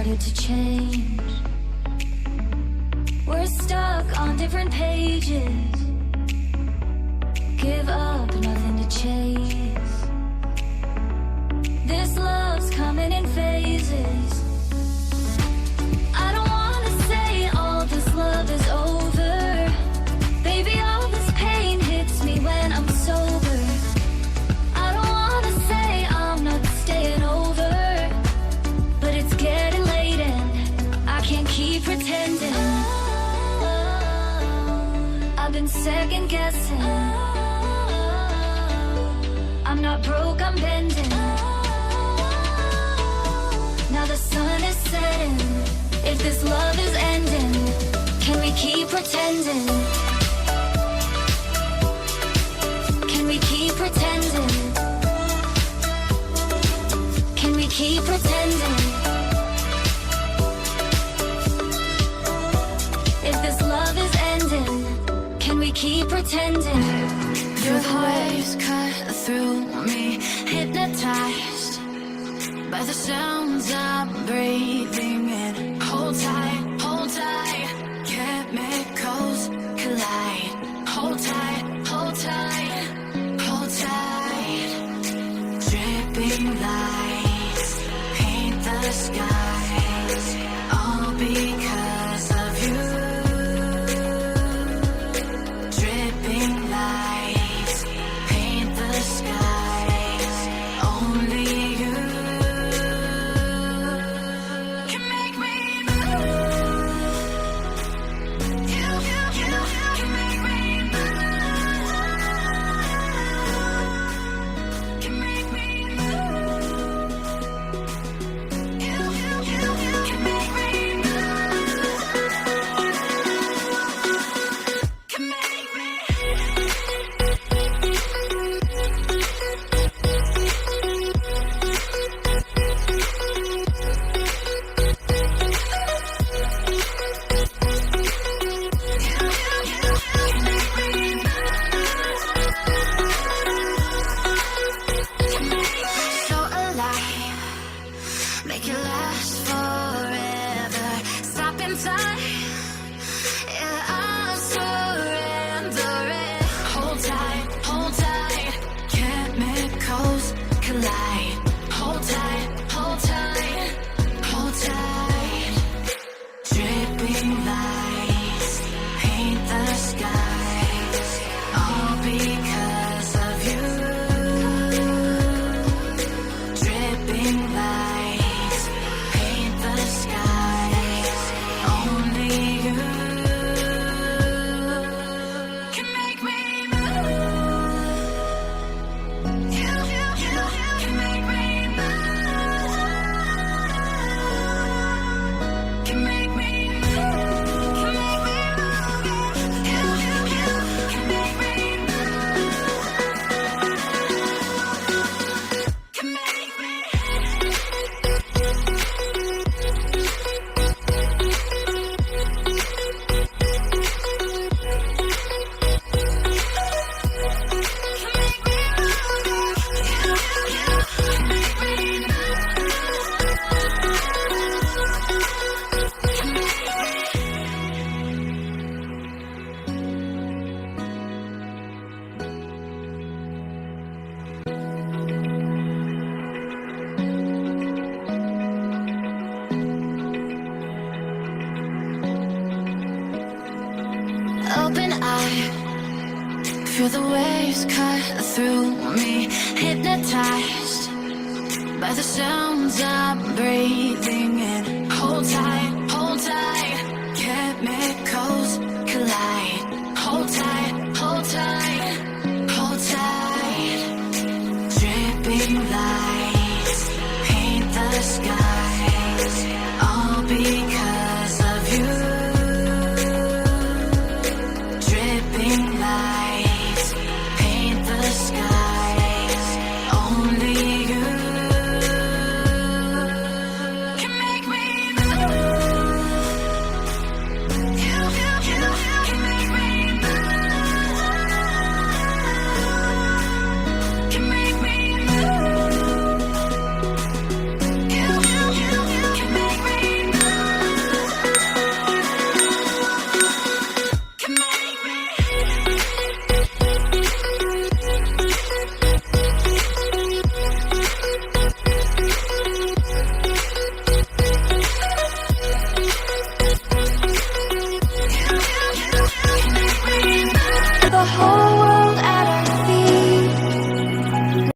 started to change. We're stuck on different pages. Give up, nothing to chase. This love's coming in phases. I don't wanna say all this love is over. Baby, all this pain hits me when I'm sober. I don't wanna say I'm not staying over, but it's getting late and I can't keep pretending. I've been second guessing. I'm not broke, I'm bending. Now the sun is setting. If this love is ending, can we keep pretending? Can we keep pretending? Can we keep pretending? If this love is ending, can we keep pretending? Your voice cut through me, hypnotized by the sounds I'm breathing in. Hold tight, chemicals collide. Hold tight, hold tight, hold tight. Dripping lights paint the skies, all because of you. Dripping lights paint the skies, only you can make me move. You can make me move. Can make me move. You can make me move. Can make me. So alive, make it last forever. Stop in time, yeah, I'm surrendering. Hold tight, chemicals collide. Hold tight, hold tight, hold tight. Dripping lights paint the skies, all because of you. Dripping lights paint the skies, only you can make me move. You can make me move. Can make me move. Can make me move. You can make me move. Can make me. Open eye, feel the waves cut through me, hypnotized by the sounds I'm breathing in. Hold tight, chemicals